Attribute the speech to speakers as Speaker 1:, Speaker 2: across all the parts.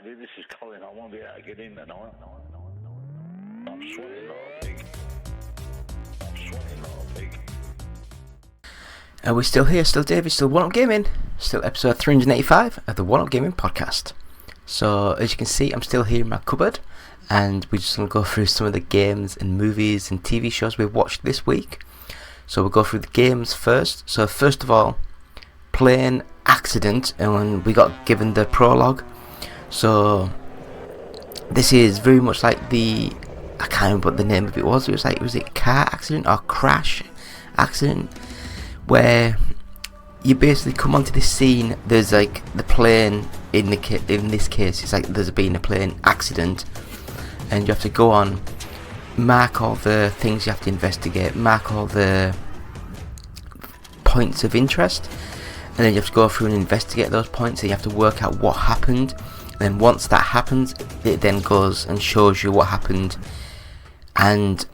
Speaker 1: this is Colin. I won't be able to get in tonight. I'm sweating like a pig.
Speaker 2: And we're still here, still David, still One Up Gaming, still episode 385 of the One Up Gaming podcast. So, as you can see, I'm still here in my cupboard, and we're just going to go through some of the games and movies and TV shows we've watched this week. So we'll go through the games first. So first of all, playing Accident, and we got given the prologue. So this is very much like I can't remember what the name of it was. Was it car accident or crash accident? Where you basically come onto this scene. There's like the plane in this case. It's like there's been a plane accident, and you have to go on, mark all the things you have to investigate, mark all the points of interest, and then you have to go through and investigate those points. So you have to work out what happened, and then once that happens, it then goes and shows you what happened. And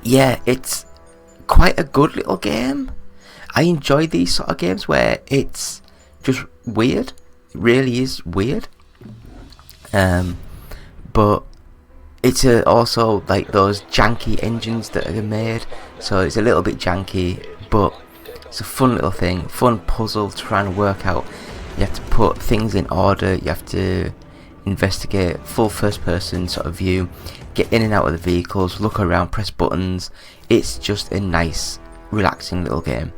Speaker 2: yeah, it's quite a good little game. I enjoy these sort of games where it's just weird. It really is weird. But it's also like those janky engines that are made, so it's a little bit janky, but it's a fun little thing, fun puzzle to try and work out. You have to put things in order, you have to investigate, full first person sort of view, get in and out of the vehicles, look around, press buttons. It's just a nice, relaxing little game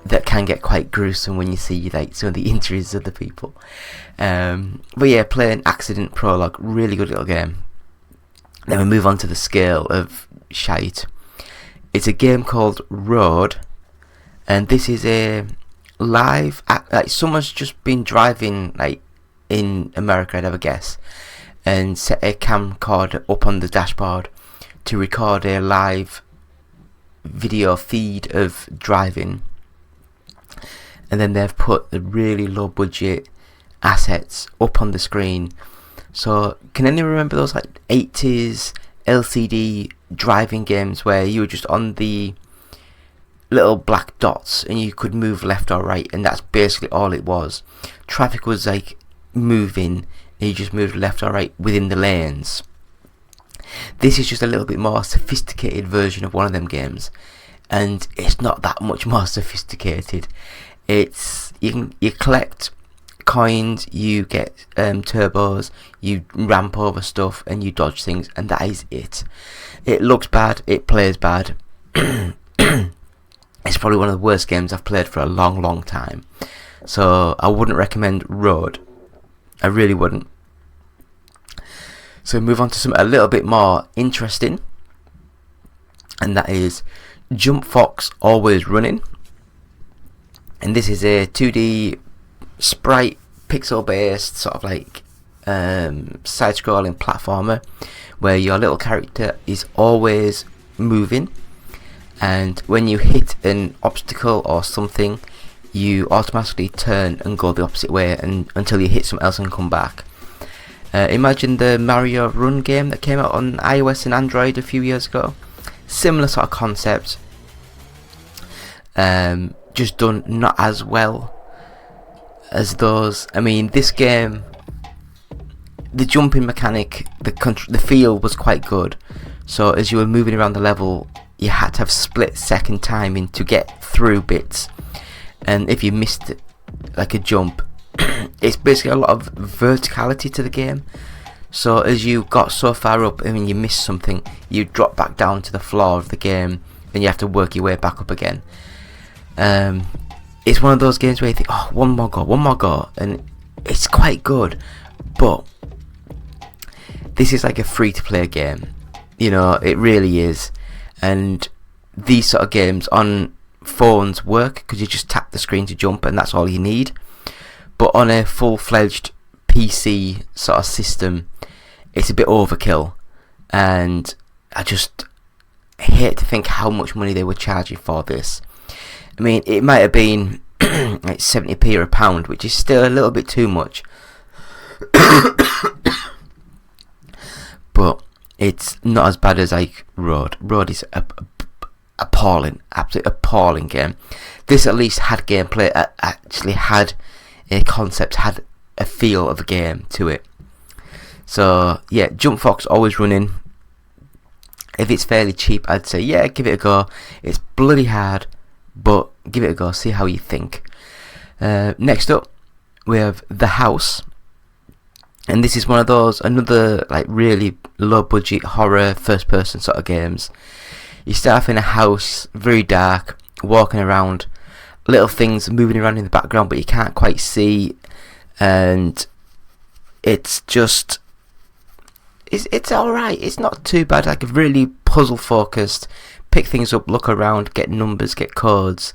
Speaker 2: that can get quite gruesome when you see like some of the injuries of the people. But yeah, playing Accident Prologue, really good little game. Then we move on to the scale of shite. It's a game called Road, and this is a live like someone's just been driving like in America, I'd have a guess, and set a camcorder up on the dashboard to record a live video feed of driving, and then they've put the really low budget assets up on the screen. So can anyone remember those like 80s LCD driving games where you were just on the little black dots and you could move left or right, and that's basically all it was. Traffic was like moving and you just moved left or right within the lanes. This is just a little bit more sophisticated version of one of them games, and it's not that much more sophisticated. It's you collect coins, you get turbos, you ramp over stuff, and you dodge things, and that is it. It looks bad, it plays bad. It's probably one of the worst games I've played for a long time, so I wouldn't recommend Road. I really wouldn't. So we move on to something a little bit more interesting, and that is Jumpfox Always Running. And this is a 2D sprite pixel based sort of like side scrolling platformer where your little character is always moving, and when you hit an obstacle or something, you automatically turn and go the opposite way until you hit something else and come back. Imagine the Mario Run game that came out on iOS and Android a few years ago. Similar sort of concept, just done not as well as those. I mean, this game, the jumping mechanic, the feel was quite good. So as you were moving around the level, you had to have split second timing to get through bits, and if you missed it, like a jump, it's basically a lot of verticality to the game. So as you got so far up and when you missed something, you drop back down to the floor of the game and you have to work your way back up again. It's one of those games where you think, oh, one more go, and it's quite good, but this is like a free to play game, you know, it really is. And these sort of games on phones work because you just tap the screen to jump and that's all you need, but on a full-fledged PC sort of system, it's a bit overkill, and I just hate to think how much money they were charging for this. I mean, it might have been like 70p or £1, which is still a little bit too much. But it's not as bad as like Road. Road is appalling, absolutely appalling game. This at least had gameplay, actually had a concept, had a feel of a game to it. So yeah, Jumpfox Always Running. If it's fairly cheap, I'd say yeah, give it a go. It's bloody hard, but give it a go, see how you think. Next up we have The House, and this is one of those, another like really low budget horror first person sort of games. You start off in a house, very dark, walking around, little things moving around in the background but you can't quite see, and it's just it's alright, it's not too bad, like really puzzle focused. Pick things up, look around, get numbers, get codes,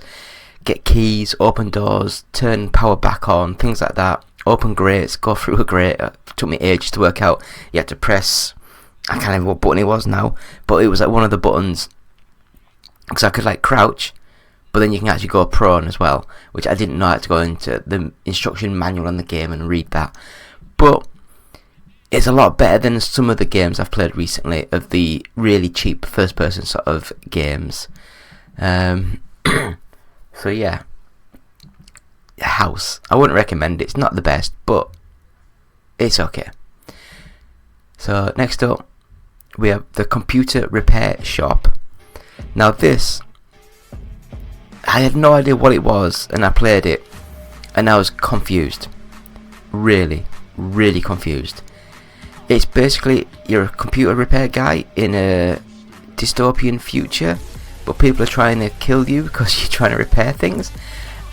Speaker 2: get keys, open doors, turn power back on, things like that. Open grates, go through a grate. It took me ages to work out. You had to press, I can't remember what button it was now, but it was like one of the buttons, because I could like crouch, but then you can actually go prone as well, which I didn't know. I had to go into the instruction manual on the game and read that. But it's a lot better than some of the games I've played recently of the really cheap first person sort of games. So yeah, House, I wouldn't recommend it. It's not the best, but it's okay. So next up we have The Computer Repair Shop. Now this, I had no idea what it was, and I played it and I was confused, really confused. It's basically, you're a computer repair guy in a dystopian future, but people are trying to kill you because you're trying to repair things,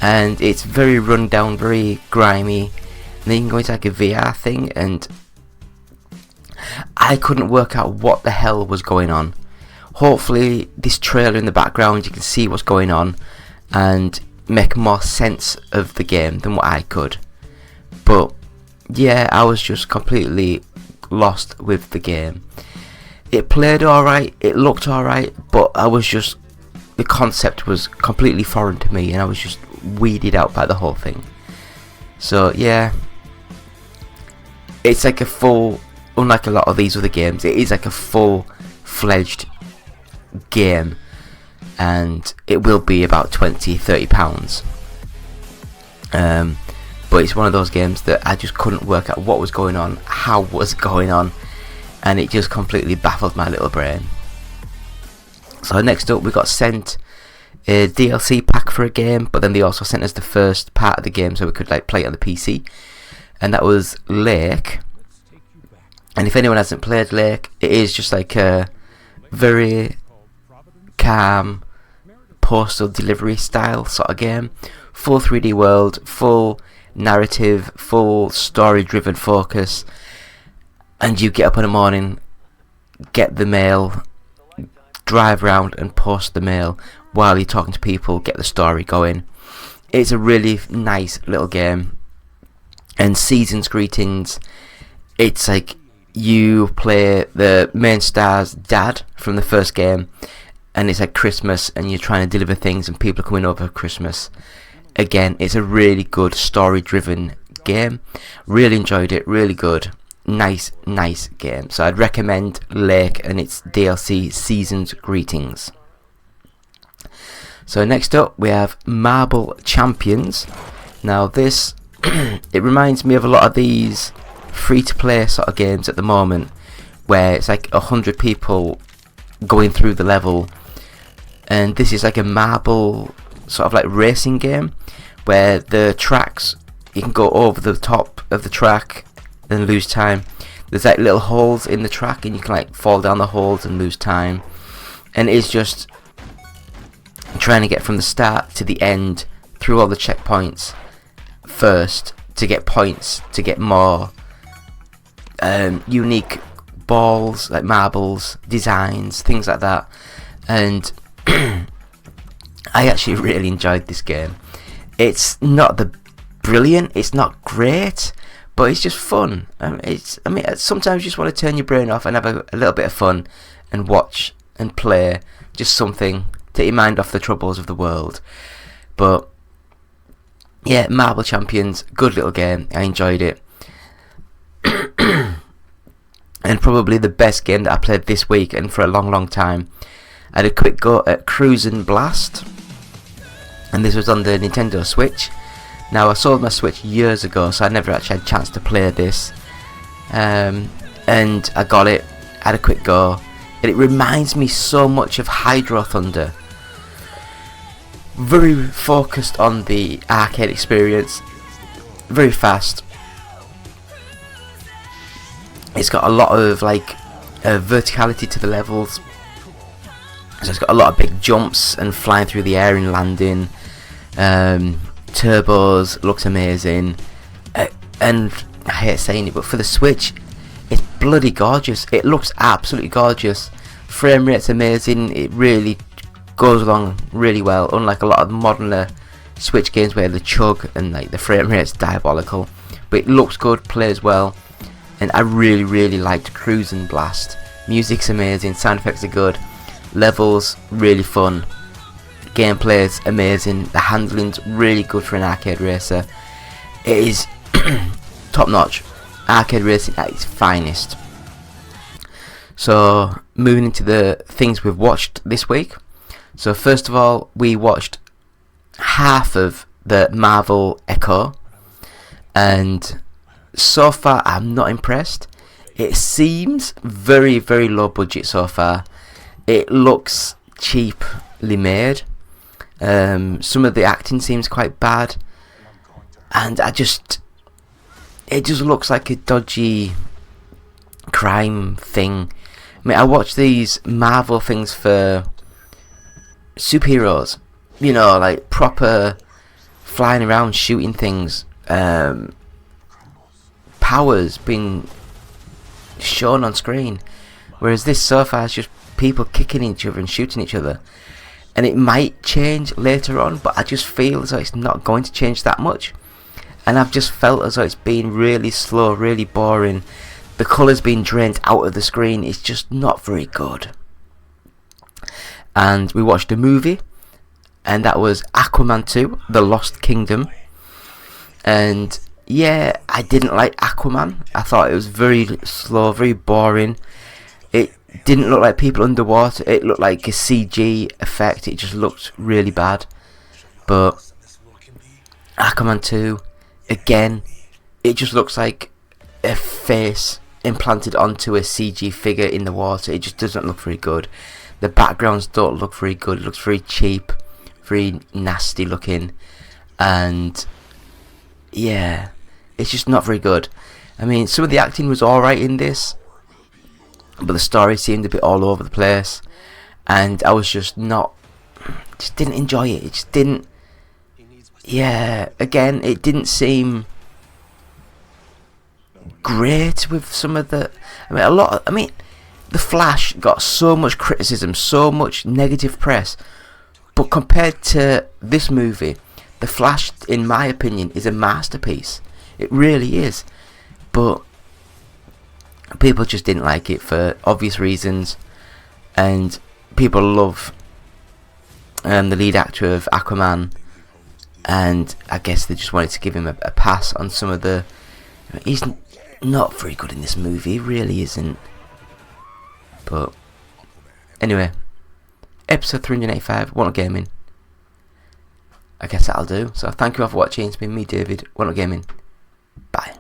Speaker 2: and it's very run down, very grimy, and then you can go into like a VR thing, and I couldn't work out what the hell was going on. Hopefully this trailer in the background you can see what's going on and make more sense of the game than what I could. But yeah, I was just completely lost with the game. It played alright, it looked alright, but I was just, the concept was completely foreign to me and I was just weeded out by the whole thing. So yeah, it's like a full, unlike a lot of these other games, it is like a full-fledged game, and it will be about £20-30. But it's one of those games that I just couldn't work out what was going on, how was going on, and it just completely baffled my little brain. So next up we got sent a DLC pack for a game, but then they also sent us the first part of the game so we could like play it on the PC, and that was Lake. And if anyone hasn't played Lake, it is just like a very calm postal delivery style sort of game. Full 3D world, full narrative, full story driven focus, and you get up in the morning, get the mail, drive around and post the mail while you're talking to people, get the story going. It's a really nice little game. And Season's Greetings, it's like you play the main star's dad from the first game, and it's like Christmas and you're trying to deliver things and people are coming over for Christmas. Again, it's a really good story driven game. Really enjoyed it, really good. Nice game. So I'd recommend Lake and its DLC Season's Greetings. So next up we have Marble Champions. Now this, it reminds me of a lot of these free to play sort of games at the moment, where it's like 100 people going through the level, and this is like a marble sort of like racing game where the tracks, you can go over the top of the track and lose time. There's like little holes in the track and you can like fall down the holes and lose time, and it's just trying to get from the start to the end through all the checkpoints first to get points, to get more unique balls, like marbles, designs, things like that. And I actually really enjoyed this game. It's not brilliant, it's not great, but it's just fun. Sometimes you just want to turn your brain off and have a little bit of fun and watch and play just something, take your mind off the troubles of the world. But yeah, Marble Champions, good little game, I enjoyed it. And probably the best game that I played this week and for a long time. I had a quick go at Cruis'n Blast, and this was on the Nintendo Switch. Now, I sold my Switch years ago, so I never actually had a chance to play this. And I got it, had a quick go, and it reminds me so much of Hydro Thunder. Very focused on the arcade experience, very fast. It's got a lot of like verticality to the levels, so it's got a lot of big jumps and flying through the air and landing. Turbos, looks amazing, and I hate saying it, but for the Switch, it's bloody gorgeous. It looks absolutely gorgeous. Frame rate's amazing. It really goes along really well, unlike a lot of modern Switch games where the chug and like the frame rate's diabolical. But it looks good, plays well, and I really liked Cruis'n Blast. Music's amazing, sound effects are good, levels really fun, gameplay's amazing, the handling's really good for an arcade racer. It is top notch, arcade racing at its finest. So moving into the things we've watched this week. So first of all, we watched half of the Marvel Echo, and so far I'm not impressed. It seems very low budget so far. It looks cheaply made. Some of the acting seems quite bad, and it just looks like a dodgy crime thing. I mean, I watch these Marvel things for superheroes, you know, like proper flying around shooting things, powers being shown on screen, whereas this so far is just people kicking each other and shooting each other. And it might change later on, but I just feel as though it's not going to change that much. And I've just felt as though it's been really slow, really boring. The colours being drained out of the screen. It's just not very good. And we watched a movie, and that was Aquaman 2, The Lost Kingdom. And yeah, I didn't like Aquaman. I thought it was very slow, very boring. It didn't look like people underwater. It looked like a CG effect. It just looked really bad. But Aquaman 2, again, it just looks like a face implanted onto a CG figure in the water. It just doesn't look very good. The backgrounds don't look very good. It looks very cheap, very nasty looking, and yeah, it's just not very good. I mean, some of the acting was alright in this, but the story seemed a bit all over the place, and I was just didn't enjoy it. It just didn't, yeah, again, it didn't seem great with some of the, The Flash got so much criticism, so much negative press, but compared to this movie, The Flash, in my opinion, is a masterpiece. It really is, but people just didn't like it for obvious reasons, and people love the lead actor of Aquaman, and I guess they just wanted to give him a pass on some of the. He's not very good in this movie, he really isn't. But anyway, episode 385, One Up Gaming. I guess that'll do. So thank you all for watching. It's been me, David, One Up Gaming. Bye.